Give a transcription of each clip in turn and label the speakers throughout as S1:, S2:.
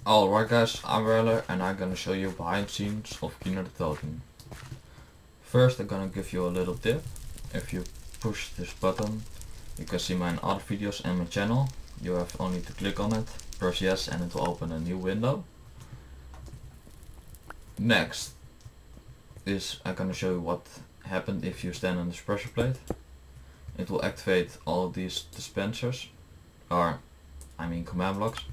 S1: Alright guys, I'm Ureller and I'm gonna show you behind the scenes of Kino der Toten. First I'm gonna give you a little tip. If you push this button, you can see my other videos and my channel. You have only to click on it, press yes, and it will open a new window. Next is I'm gonna show you what happened if you stand on this pressure plate. It will activate all of these dispensers, or command blocks.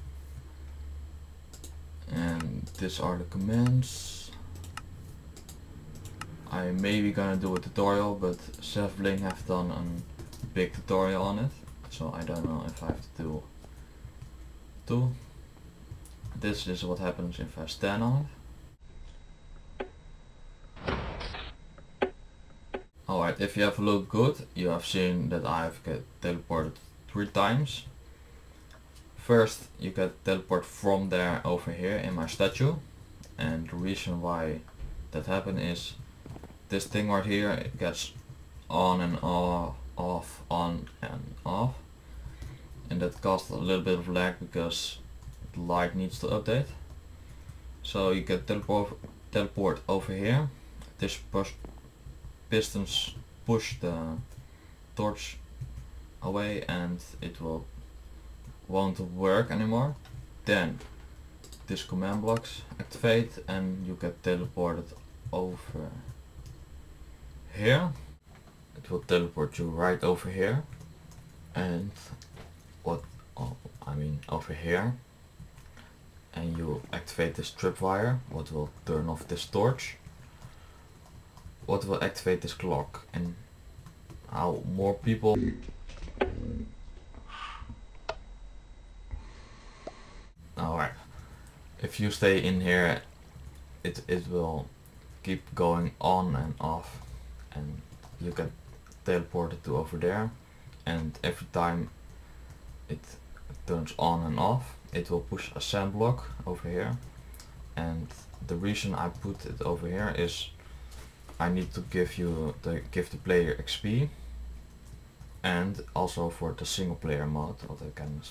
S1: And these are the commands. I maybe gonna do a tutorial, but Bling have done a big tutorial on it, so I don't know if I have to do two. This is what happens if I stand on it. Alright, if you have looked good, you have seen that I have get teleported 3 times. First you get teleported from there over here in my statue, and the reason why that happened is this thing right here, it gets on and off, on and off, and that caused a little bit of lag because the light needs to update. So you get teleport over here. This pistons push the torch away and it won't work anymore. Then this command blocks activate and you get teleported over here. It will teleport you right over here, and over here, and you activate this tripwire, what will turn off this torch, what will activate this clock, and how more people Alright, if you stay in here, it will keep going on and off, and you get teleported to over there, and every time it turns on and off, it will push a sand block over here. And the reason I put it over here is I need to give the player XP, and also for the single player mode, what I can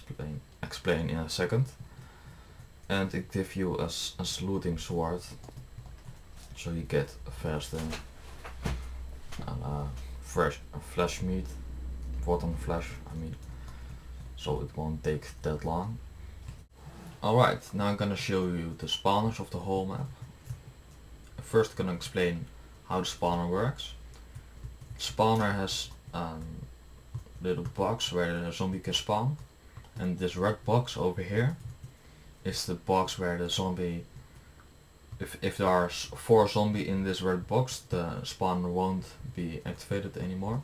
S1: explain in a second. And it gives you a looting sword, so you get faster fresh flesh meat, rotten flesh, so it won't take that long. Alright, now I'm gonna show you the spawners of the whole map. First gonna explain how the spawner works. The spawner has a little box where the zombie can spawn, and this red box over here is the box where the zombie, if there are 4 zombies in this red box, the spawner won't be activated anymore.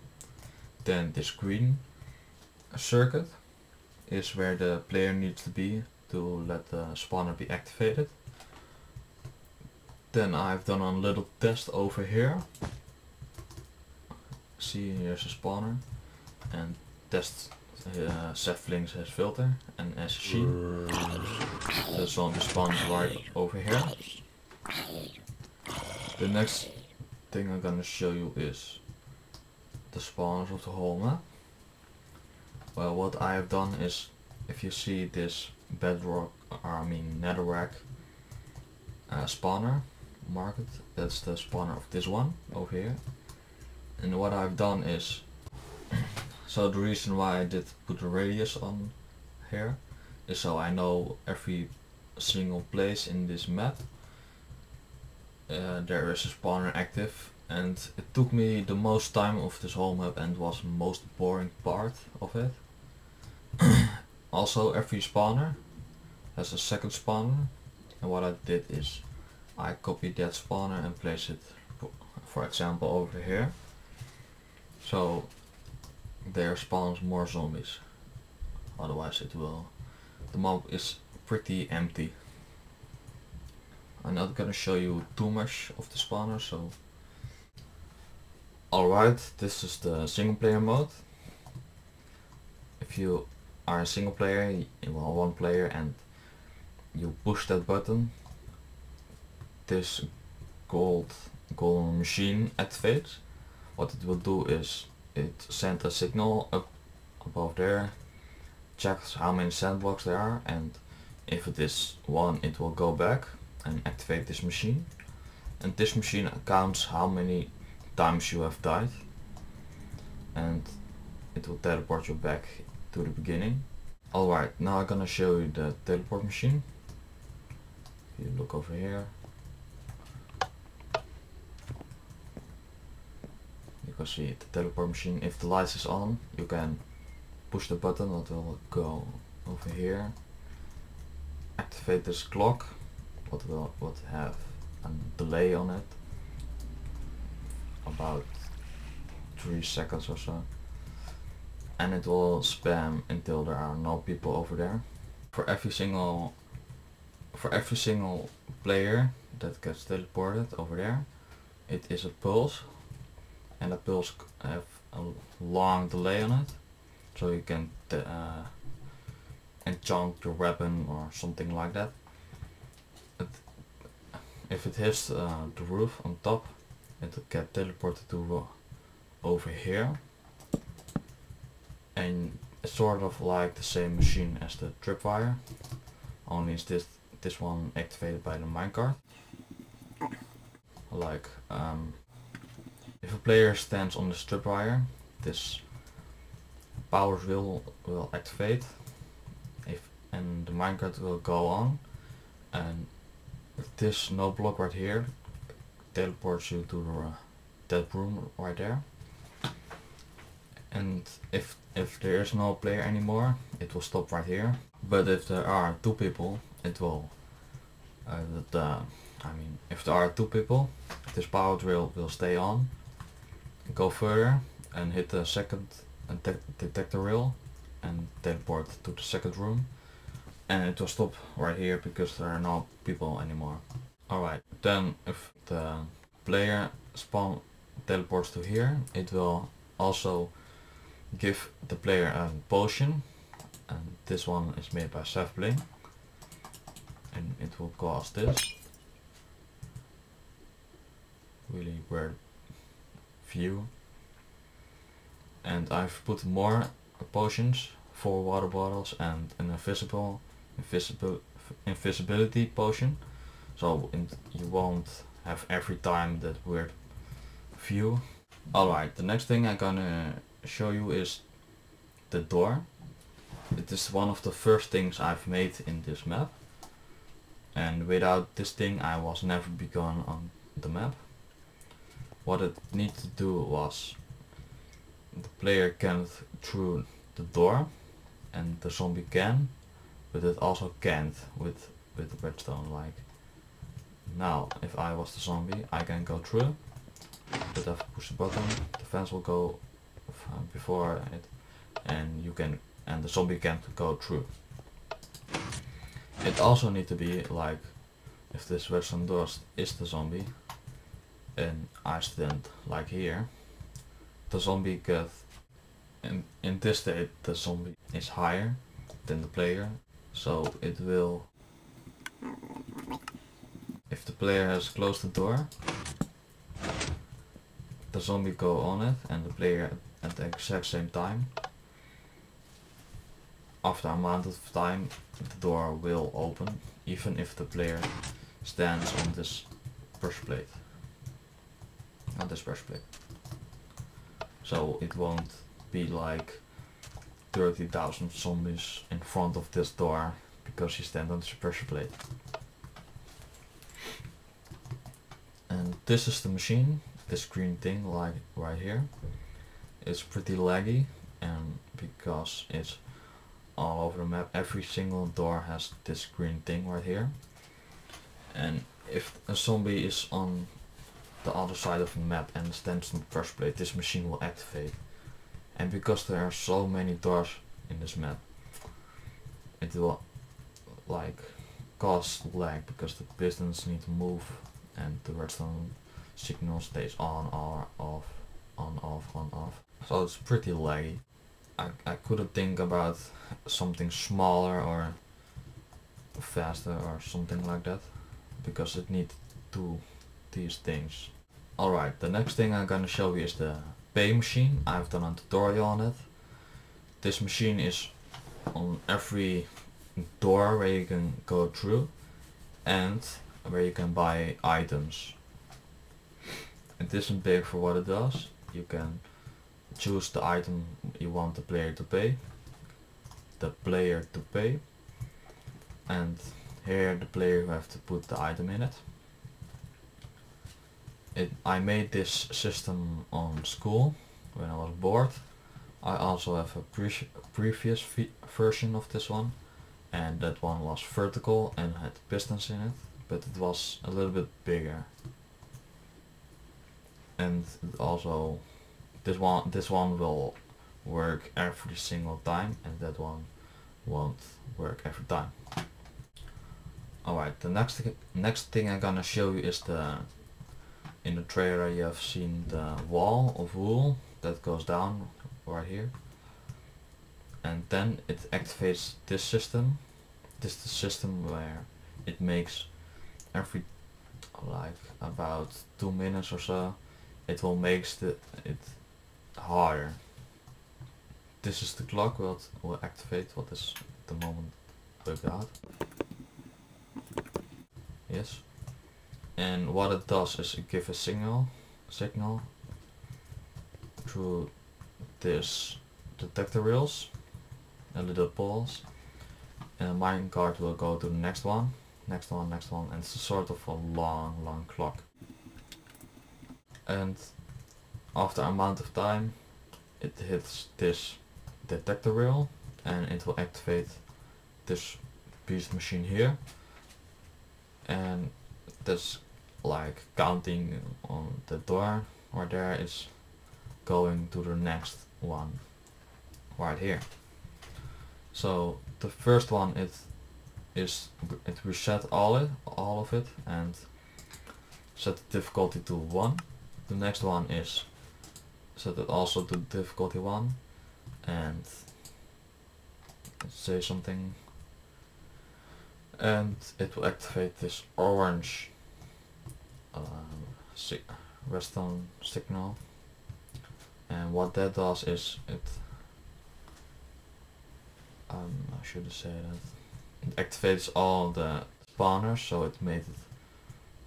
S1: Then this green circuit is where the player needs to be to let the spawner be activated. Then I've done a little test over here. See, here's a spawner, and test Bling his filter, and as you see, the zombie spawns right over here. The next thing I'm gonna show you is the spawners of the whole map. Well, what I have done is, if you see this bedrock, netherrack spawner market, that's the spawner of this one over here. And what I've done is, so the reason why I did put a radius on here is so I know every single place in this map there is a spawner active, and it took me the most time of this whole map and was the most boring part of it. Also, every spawner has a second spawner, and what I did is I copied that spawner and place it, for example, over here, so there spawns more zombies. Otherwise the map is pretty empty. I'm not gonna show you too much of the spawner, so alright, this is the single player mode. If you are a single player, one player, and you push that button, this golden machine activates. What it will do is it sends a signal up above there, checks how many sand blocks there are, and If it is 1, it will go back and activate this machine. And this machine counts how many times you have died. And it will teleport you back to the beginning. Alright, now I'm gonna show you the teleport machine. If you look over here, you can see the teleport machine. If the lights is on, you can push the button that will go over here. Activate this clock, what will have a delay on it, about 3 seconds or so, and it will spam until there are no people over there. For every single player that gets teleported over there, it is a pulse, and the pulse have a long delay on it, so you can enchant your weapon or something like that. If it hits the roof on top, it will get teleported to over here, and it's sort of like the same machine as the tripwire, only is this one activated by the minecart. Like if a player stands on the tripwire, this power will activate, and the minecart will go on, and this no block right here teleports you to that room right there. And if there is no player anymore, it will stop right here. But if there are 2 people, it will if there are 2 people, this power drill will stay on, go further and hit the second detector rail and teleport to the second room, and it will stop right here because there are no people anymore. Alright, then if the player spawn teleports to here, it will also give the player a potion, and this one is made by Bling, and it will cost this. Really weird view. And I've put more potions, 4 water bottles and an invisibility potion, so you won't have every time that weird view. Alright, the next thing I'm gonna show you is the door. It is one of the first things I've made in this map, and without this thing I was never begun on the map. What it needed to do was, the player can't through the door, and the zombie can, but it also can't with the redstone. Like now, if I was the zombie, I can go through, but if I push the button, the fence will go before it, and the zombie can't go through. It also need to be like, if this redstone door is the zombie, and I stand like here, the zombie in this state the zombie is higher than the player, so it will, if the player has closed the door, the zombie go on it and the player at the exact same time. After a amount of time, the door will open, even if the player stands on this pressure plate. On this pressure plate. So it won't be like 30,000 zombies in front of this door because you stand on this pressure plate. And this is the machine. This green thing like right here. It's pretty laggy, and because it's all over the map, every single door has this green thing right here. And if a zombie is on the other side of the map and stands on the pressure plate, this machine will activate. And because there are so many doors in this map, it will like cause lag because the pistons need to move and the redstone signal stays on or off, on off, on off. So it's pretty laggy. I couldn't think about something smaller or faster or something like that, because it needs these things. Alright, the next thing I'm gonna show you is the pay machine. I've done a tutorial on it. This machine is on every door where you can go through and where you can buy items. It isn't big for what it does. You can choose the item you want the player to pay, and here the player will have to put the item in it. I made this system on school when I was bored. I also have a previous version of this one, and that one was vertical and had pistons in it, but it was a little bit bigger. And also this one will work every single time, and that one won't work every time. Alright, the next thing I'm gonna show you is in the trailer you have seen the wall of wool that goes down right here, and then it activates this system. This is the system where it makes every like about 2 minutes or so it will make it harder. This is the clock will activate what is at the moment bugged out. Yes. And what it does is it gives a signal through this detector rails and little balls, and a minecart will go to the next one, and it's a sort of a long clock. And after a amount of time it hits this detector rail and it will activate this piece of machine here, and that's like counting on the door or there is going to the next one right here. So the first one it reset all of it and set the difficulty to 1. The next one is set it also to difficulty 1 and let's say something, and it will activate this orange redstone signal, and what that does is I should say that it activates all the spawners, so it made it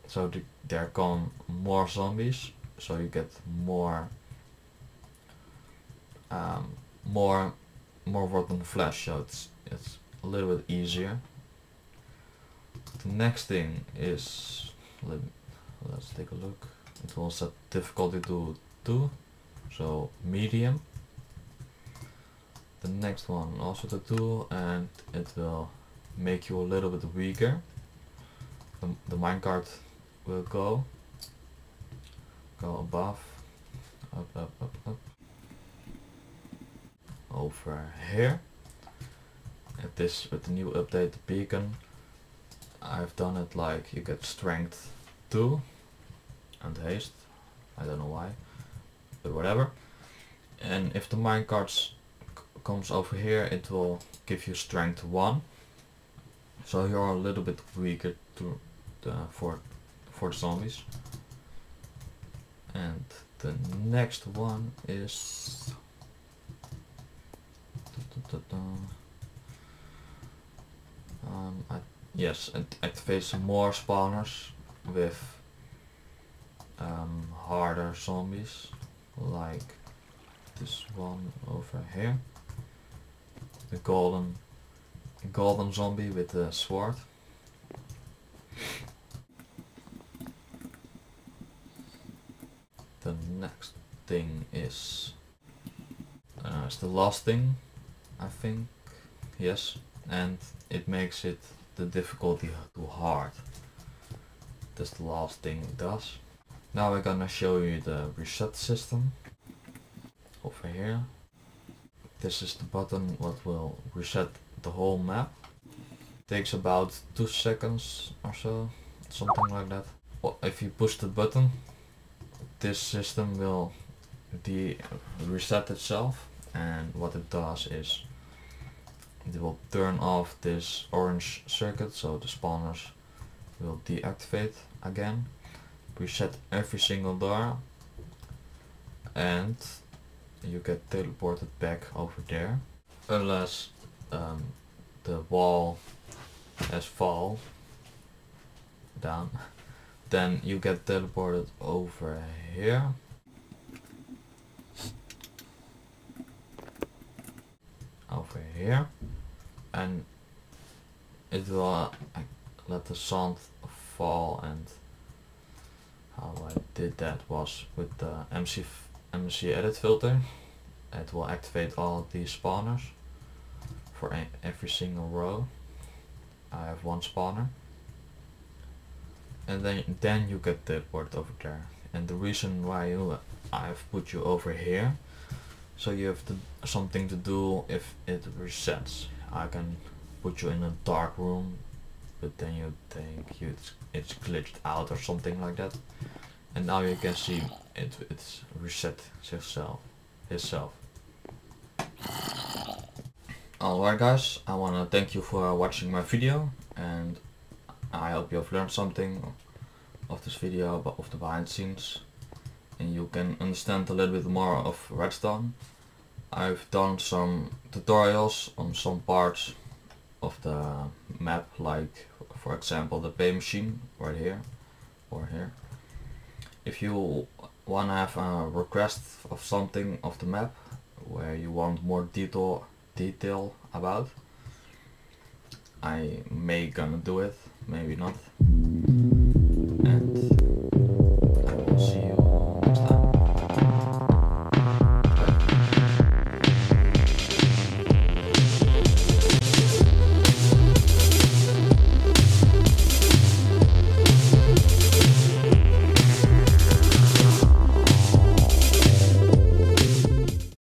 S1: so there come more zombies, so you get more rotten flesh, so it's a little bit easier. The next thing is, let's take a look. It will set difficulty to 2, so medium. The next one also to 2, and it will make you a little bit weaker. The minecart will go above, up, over here. At this, with the new update, the beacon, I've done it like you get strength 2 and haste. I don't know why, but whatever. And if the minecart comes over here, it will give you strength 1. So you're a little bit weaker for the zombies. And the next one is yes, it activates more spawners with harder zombies, like this one over here, the golden zombie with the sword. The next thing is it's the last thing, I think. Yes, and it makes it the difficulty too hard. That's the last thing it does. Now we're gonna show you the reset system over here. This is the button what will reset the whole map. Takes about 2 seconds or so, something like that. Well, if you push the button, this system will reset itself, and what it does is it will turn off this orange circuit, so the spawners will deactivate again, reset every single door, and you get teleported back over there, unless the wall has fall down, then you get teleported over here. Over here, and it will let the sand fall. And how I did that was with the MC edit filter. It will activate all these spawners for every single row. I have one spawner, and then you get teleported over there. And the reason why I've put you over here, so you have something to do if it resets. I can put you in a dark room, but then you think it's glitched out or something like that. And now you can see it's reset itself. Alright guys, I wanna thank you for watching my video, and I hope you have learned something of this video, of the behind the scenes, and you can understand a little bit more of redstone. I've done some tutorials on some parts of the map, like for example the pay machine right here or here. If you wanna have a request of something of the map where you want more detail about, I may gonna do it, maybe not. And